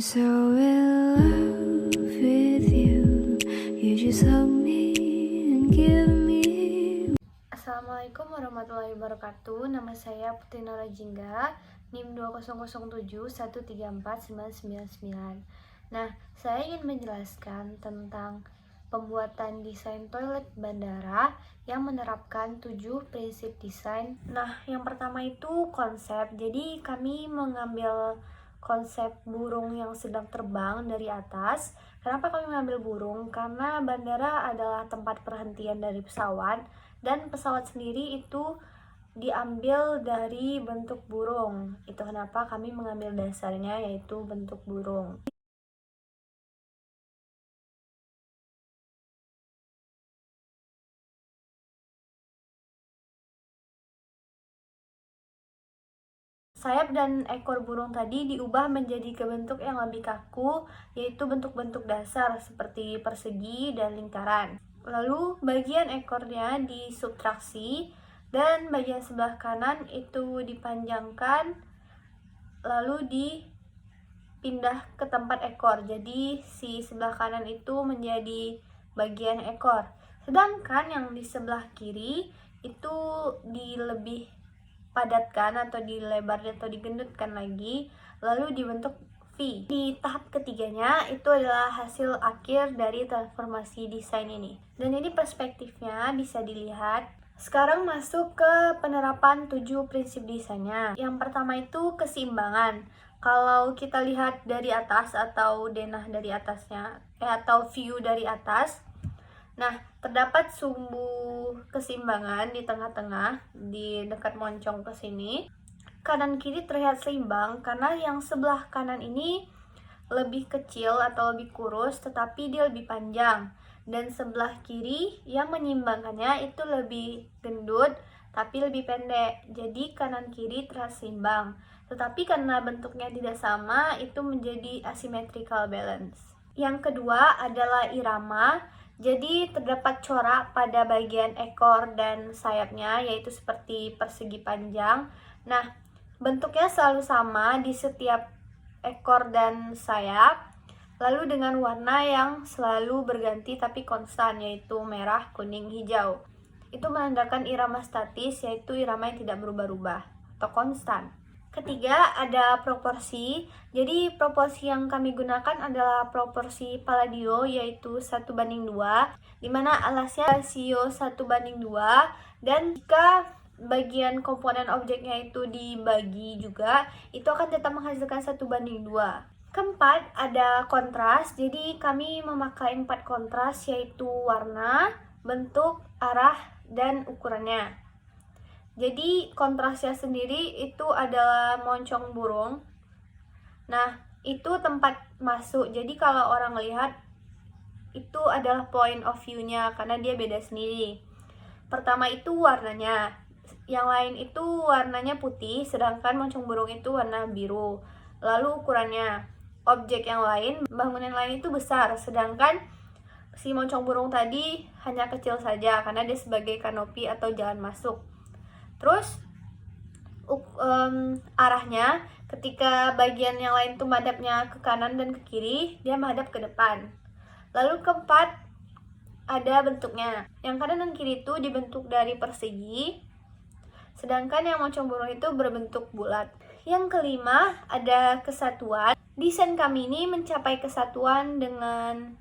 so in love with you. You just hug me and give me. Assalamualaikum warahmatullahi wabarakatuh. Nama saya Putri Nora Jingga, NIM 20071349999. Nah, saya ingin menjelaskan tentang pembuatan desain toilet bandara yang menerapkan 7 prinsip desain. Nah, yang pertama itu konsep. Jadi kami mengambil konsep burung yang sedang terbang dari atas. Kenapa kami mengambil burung? Karena bandara adalah tempat perhentian dari pesawat, dan pesawat sendiri itu diambil dari bentuk burung. Itu kenapa kami mengambil dasarnya yaitu bentuk burung. Sayap dan ekor burung tadi diubah menjadi ke bentuk yang lebih kaku, yaitu bentuk-bentuk dasar seperti persegi dan lingkaran. Lalu bagian ekornya disubtraksi dan bagian sebelah kanan itu dipanjangkan, lalu dipindah ke tempat ekor. Jadi si sebelah kanan itu menjadi bagian ekor. Sedangkan yang di sebelah kiri itu lebih padatkan atau dilebar atau digendutkan lagi, lalu dibentuk V. Di tahap ketiganya itu adalah hasil akhir dari transformasi desain ini. Dan ini perspektifnya bisa dilihat. Sekarang masuk ke penerapan 7 prinsip desainnya. Yang pertama itu keseimbangan. Kalau kita lihat dari atas atau denah dari atasnya, atau view dari atas, nah, terdapat sumbu keseimbangan di tengah-tengah, di dekat moncong ke sini. Kanan kiri terlihat seimbang karena yang sebelah kanan ini lebih kecil atau lebih kurus, tetapi dia lebih panjang. Dan sebelah kiri yang menyeimbangkannya itu lebih gendut, tapi lebih pendek. Jadi kanan kiri terlihat seimbang. Tetapi karena bentuknya tidak sama, itu menjadi asymmetrical balance. Yang kedua adalah irama. Jadi terdapat corak pada bagian ekor dan sayapnya, yaitu seperti persegi panjang. Nah, bentuknya selalu sama di setiap ekor dan sayap, lalu dengan warna yang selalu berganti tapi konstan, yaitu merah, kuning, hijau. Itu menandakan irama statis, yaitu irama yang tidak berubah-ubah atau konstan. Ketiga, ada proporsi. Jadi proporsi yang kami gunakan adalah proporsi Palladio, yaitu 1:2, di mana alasnya rasio 1:2, dan jika bagian komponen objeknya itu dibagi juga, itu akan tetap menghasilkan 1:2. Keempat, ada kontras. Jadi kami memakai 4 kontras, yaitu warna, bentuk, arah, dan ukurannya. Jadi kontrasnya sendiri itu adalah moncong burung. Nah, itu tempat masuk. Jadi kalau orang lihat, itu adalah point of view-nya karena dia beda sendiri. Pertama itu warnanya. Yang lain itu warnanya putih, sedangkan moncong burung itu warna biru. Lalu ukurannya. Objek yang lain, bangunan lain itu besar, sedangkan si moncong burung tadi hanya kecil saja karena dia sebagai kanopi atau jalan masuk. Terus arahnya, ketika bagian yang lain itu menghadapnya ke kanan dan ke kiri, dia menghadap ke depan. Lalu keempat, ada bentuknya. Yang kanan dan kiri itu dibentuk dari persegi, sedangkan yang moncong burung itu berbentuk bulat. Yang kelima, ada kesatuan. Desain kami ini mencapai kesatuan dengan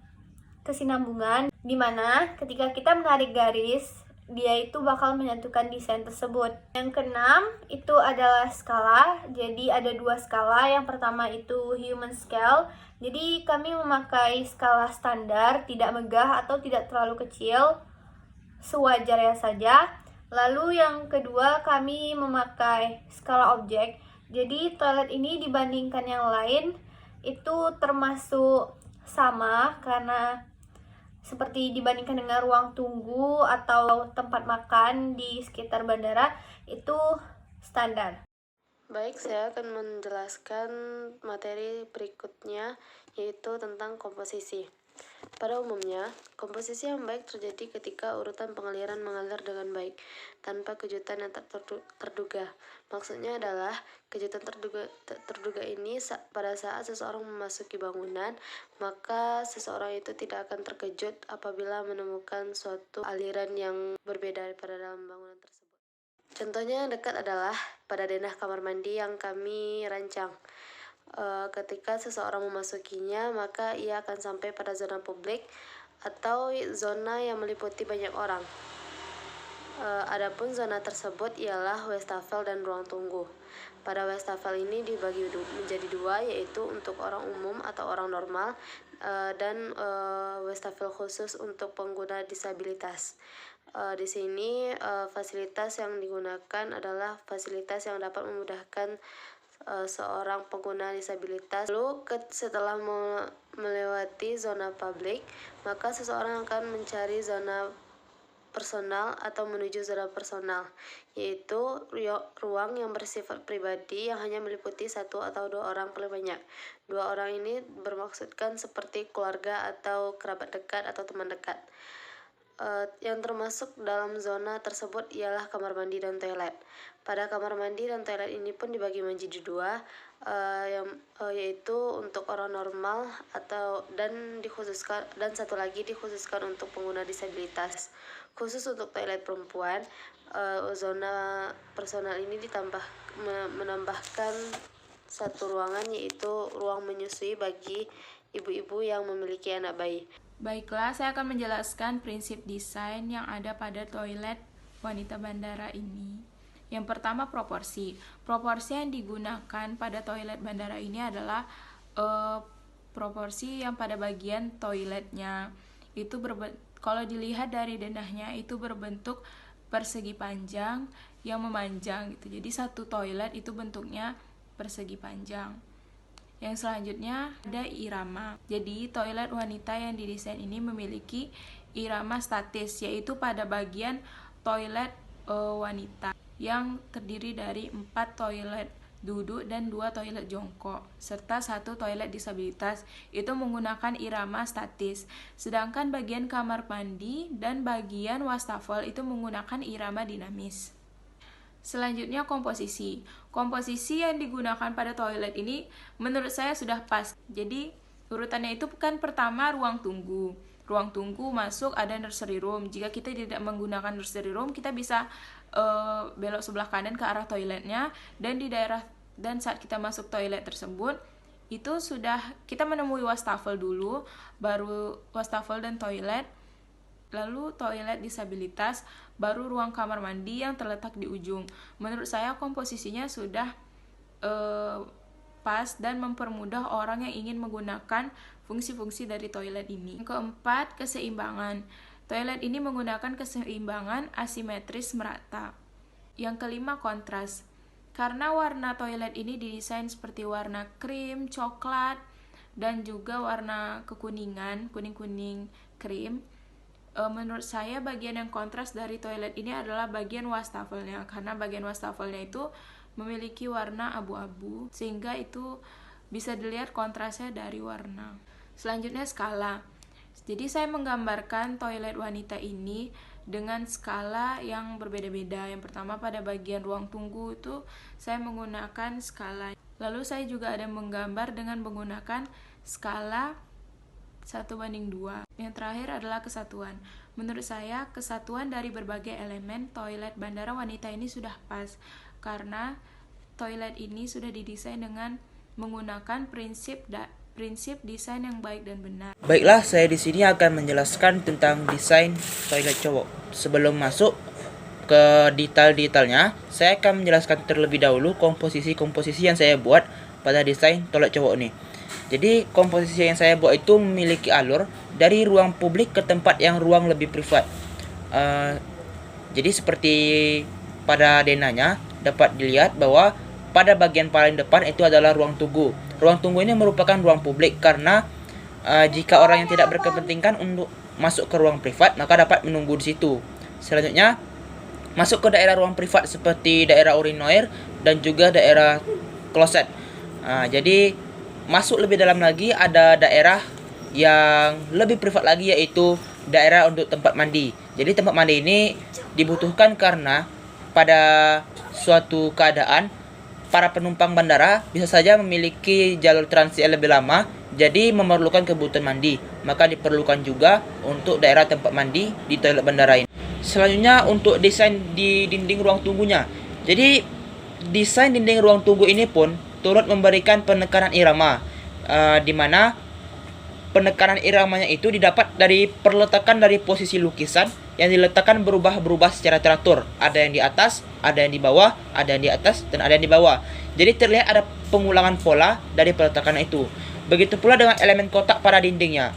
kesinambungan, di mana ketika kita menarik garis, dia itu bakal menyatukan desain tersebut. Yang keenam itu adalah skala. Jadi ada 2 skala. Yang pertama itu human scale. Jadi kami memakai skala standar, tidak megah atau tidak terlalu kecil, sewajarnya saja. Lalu yang kedua, kami memakai skala objek. Jadi toilet ini dibandingkan yang lain itu termasuk sama karena seperti dibandingkan dengan ruang tunggu atau tempat makan di sekitar bandara, itu standar. Baik, saya akan menjelaskan materi berikutnya, yaitu tentang komposisi. Pada umumnya, komposisi yang baik terjadi ketika urutan pengaliran mengalir dengan baik, tanpa kejutan yang tak terduga. Maksudnya adalah, kejutan terduga ini pada saat seseorang memasuki bangunan, maka seseorang itu tidak akan terkejut apabila menemukan suatu aliran yang berbeda daripada dalam bangunan tersebut. Contohnya yang dekat adalah pada denah kamar mandi yang kami rancang. Ketika seseorang memasukinya, maka ia akan sampai pada zona publik atau zona yang meliputi banyak orang. Adapun zona tersebut ialah wastafel dan ruang tunggu. Pada wastafel ini dibagi menjadi dua, yaitu untuk orang umum atau orang normal, dan wastafel khusus untuk pengguna disabilitas. Di sini fasilitas yang digunakan adalah fasilitas yang dapat memudahkan seorang pengguna disabilitas. Lalu setelah melewati zona publik, maka seseorang akan mencari zona personal atau menuju zona personal, yaitu ruang yang bersifat pribadi yang hanya meliputi satu atau dua orang paling banyak. Dua orang ini bermaksudkan seperti keluarga atau kerabat dekat atau teman dekat. Yang termasuk dalam zona tersebut ialah kamar mandi dan toilet. Pada kamar mandi dan toilet ini pun dibagi menjadi dua, yaitu untuk orang normal dan satu lagi dikhususkan untuk pengguna disabilitas. Khusus untuk toilet perempuan, zona personal ini menambahkan satu ruangan, yaitu ruang menyusui bagi ibu-ibu yang memiliki anak bayi. Baiklah, saya akan menjelaskan prinsip desain yang ada pada toilet wanita bandara ini. Yang pertama, proporsi. Proporsi yang digunakan pada toilet bandara ini adalah proporsi yang pada bagian toiletnya. Itu kalau dilihat dari denahnya itu berbentuk persegi panjang yang memanjang gitu. Jadi satu toilet itu bentuknya persegi panjang. Yang selanjutnya ada irama. Jadi toilet wanita yang didesain ini memiliki irama statis, yaitu pada bagian toilet wanita yang terdiri dari 4 toilet duduk dan 2 toilet jongkok, serta 1 toilet disabilitas. Itu menggunakan irama statis. Sedangkan bagian kamar mandi dan bagian wastafel itu menggunakan irama dinamis. Selanjutnya komposisi. Komposisi yang digunakan pada toilet ini menurut saya sudah pas. Jadi urutannya itu kan pertama ruang tunggu. Ruang tunggu masuk ada nursery room. Jika kita tidak menggunakan nursery room, kita bisa belok sebelah kanan ke arah toiletnya, dan saat kita masuk toilet tersebut itu sudah kita menemui wastafel dulu, baru wastafel dan toilet. Lalu toilet disabilitas, baru ruang kamar mandi yang terletak di ujung. Menurut saya komposisinya sudah pas dan mempermudah orang yang ingin menggunakan fungsi-fungsi dari toilet ini. Yang keempat, keseimbangan. Toilet ini menggunakan keseimbangan asimetris merata. Yang kelima, kontras. Karena warna toilet ini didesain seperti warna krim, coklat, dan juga warna kekuningan, kuning-kuning krim. Menurut saya bagian yang kontras dari toilet ini adalah bagian wastafelnya, karena bagian wastafelnya itu memiliki warna abu-abu, sehingga itu bisa dilihat kontrasnya dari warna. Selanjutnya skala. Jadi saya menggambarkan toilet wanita ini dengan skala yang berbeda-beda. Yang pertama pada bagian ruang tunggu itu saya menggunakan skala. Lalu saya juga ada menggambar dengan menggunakan skala 1:2. Yang terakhir adalah kesatuan. Menurut saya, kesatuan dari berbagai elemen toilet bandara wanita ini sudah pas, karena toilet ini sudah didesain dengan menggunakan prinsip desain yang baik dan benar. Baiklah, saya di sini akan menjelaskan tentang desain toilet cowok. Sebelum masuk ke detail-detailnya, saya akan menjelaskan terlebih dahulu komposisi yang saya buat pada desain toilet cowok ini. Jadi komposisi yang saya buat itu memiliki alur dari ruang publik ke tempat yang ruang lebih privat. Jadi seperti pada denahnya dapat dilihat bahwa pada bagian paling depan itu adalah ruang tunggu. Ruang tunggu ini merupakan ruang publik karena jika orang yang tidak berkepentingan untuk masuk ke ruang privat, maka dapat menunggu di situ. Selanjutnya masuk ke daerah ruang privat seperti daerah urinoir dan juga daerah kloset. Jadi masuk lebih dalam lagi ada daerah yang lebih privat lagi, yaitu daerah untuk tempat mandi. Jadi tempat mandi ini dibutuhkan karena pada suatu keadaan para penumpang bandara bisa saja memiliki jalur transit yang lebih lama, jadi memerlukan kebutuhan mandi. Maka diperlukan juga untuk daerah tempat mandi di toilet bandara ini. Selanjutnya untuk desain di dinding ruang tunggunya. Jadi desain dinding ruang tunggu ini pun turut memberikan penekanan irama, di mana penekanan iramanya itu didapat dari perletakan dari posisi lukisan yang diletakkan berubah-berubah secara teratur. Ada yang di atas, ada yang di bawah, ada yang di atas, dan ada yang di bawah. Jadi terlihat ada pengulangan pola dari peletakan itu. Begitu pula dengan elemen kotak pada dindingnya,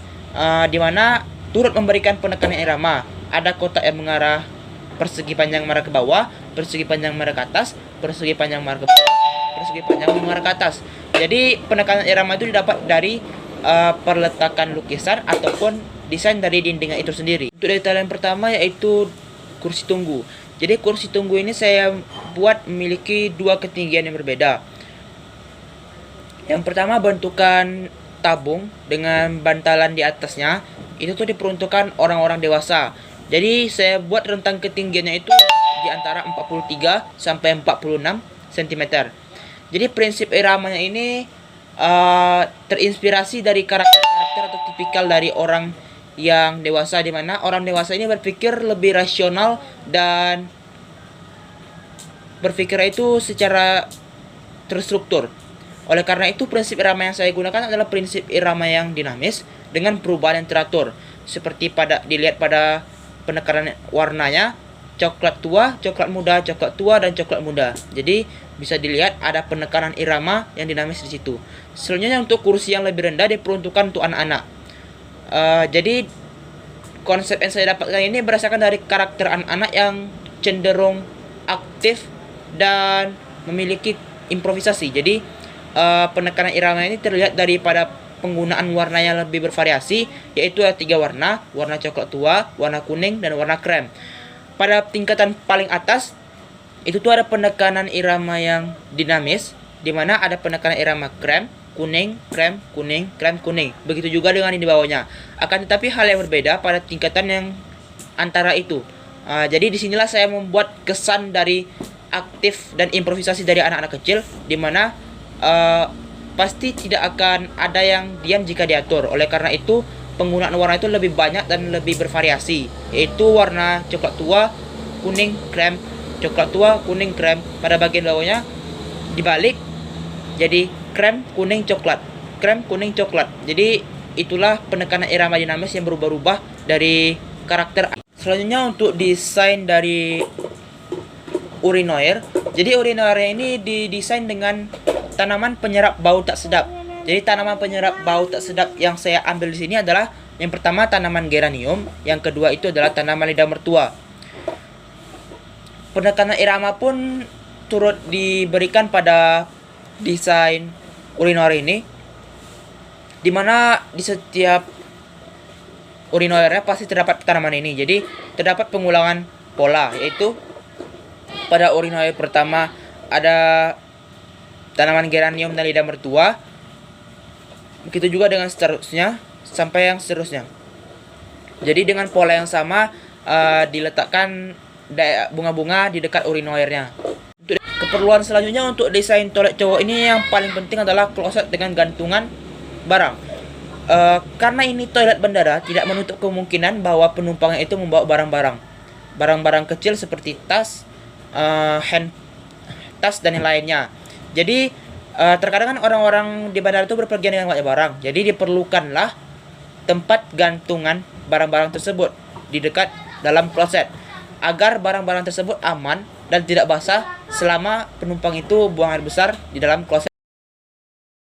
di mana turut memberikan penekanan irama. Ada kotak yang mengarah persegi panjang mengarah ke bawah, persegi panjang mengarah ke atas, persegi panjang mengarah ke bawah, persegi panjang mengarah ke atas. Jadi penekanan irama itu didapat dari perletakan lukisan ataupun desain dari dindingnya itu sendiri. Untuk detail yang pertama yaitu kursi tunggu. Jadi kursi tunggu ini saya buat memiliki dua ketinggian yang berbeda. Yang pertama bentukan tabung dengan bantalan di atasnya, itu tuh diperuntukkan orang-orang dewasa. Jadi saya buat rentang ketinggiannya itu di antara 43 sampai 46 cm. Jadi prinsip iramanya ini terinspirasi dari karakter-karakter atau tipikal dari orang yang dewasa, di mana orang dewasa ini berpikir lebih rasional dan berpikir itu secara terstruktur. Oleh karena itu prinsip irama yang saya gunakan adalah prinsip irama yang dinamis dengan perubahan yang teratur, seperti dilihat pada penekanan warnanya, coklat tua, coklat muda, coklat tua, dan coklat muda. Jadi bisa dilihat ada penekanan irama yang dinamis di situ. Selanjutnya untuk kursi yang lebih rendah diperuntukkan untuk anak-anak. Jadi konsep yang saya dapatkan ini berdasarkan dari karakter anak-anak yang cenderung aktif dan memiliki improvisasi. Jadi penekanan irama ini terlihat daripada penggunaan warna yang lebih bervariasi, yaitu ada 3 warna, warna coklat tua, warna kuning, dan warna krem. Pada tingkatan paling atas itu tuh ada penekanan irama yang dinamis, di mana ada penekanan irama krem, kuning, krem, kuning, krem, kuning. Begitu juga dengan yang di bawahnya. Akan tetapi hal yang berbeda pada tingkatan yang antara itu. Jadi disinilah saya membuat kesan dari aktif dan improvisasi dari anak-anak kecil, di mana pasti tidak akan ada yang diam jika diatur. Oleh karena itu penggunaan warna itu lebih banyak dan lebih bervariasi, yaitu warna coklat tua, kuning, krem, coklat tua, kuning, krem. Pada bagian bawahnya dibalik jadi krem, kuning, coklat, krem, kuning, coklat. Jadi itulah penekanan irama dinamis yang berubah-ubah dari karakter. Selanjutnya untuk desain dari urinoir. Jadi urinoir ini didesain dengan tanaman penyerap bau tak sedap. Jadi tanaman penyerap bau tak sedap yang saya ambil di sini adalah yang pertama tanaman geranium, yang kedua itu adalah tanaman lidah mertua. Penekanan irama pun turut diberikan pada desain urinoir ini, dimana di setiap urinoirnya pasti terdapat tanaman ini. Jadi terdapat pengulangan pola, yaitu pada urinoir pertama ada tanaman geranium dan lidah mertua. Begitu juga dengan seterusnya sampai yang seterusnya. Jadi dengan pola yang sama diletakkan bunga-bunga di dekat urinoirnya. Untuk keperluan selanjutnya untuk desain toilet cowok ini yang paling penting adalah kloset dengan gantungan barang. Karena ini toilet bandara, tidak menutup kemungkinan bahwa penumpangnya itu membawa barang-barang kecil seperti tas, tas dan yang lainnya. Jadi terkadang kan orang-orang di bandara itu berpergian dengan banyak barang. Jadi diperlukanlah tempat gantungan barang-barang tersebut di dekat dalam kloset, agar barang-barang tersebut aman dan tidak basah selama penumpang itu buang air besar di dalam kloset.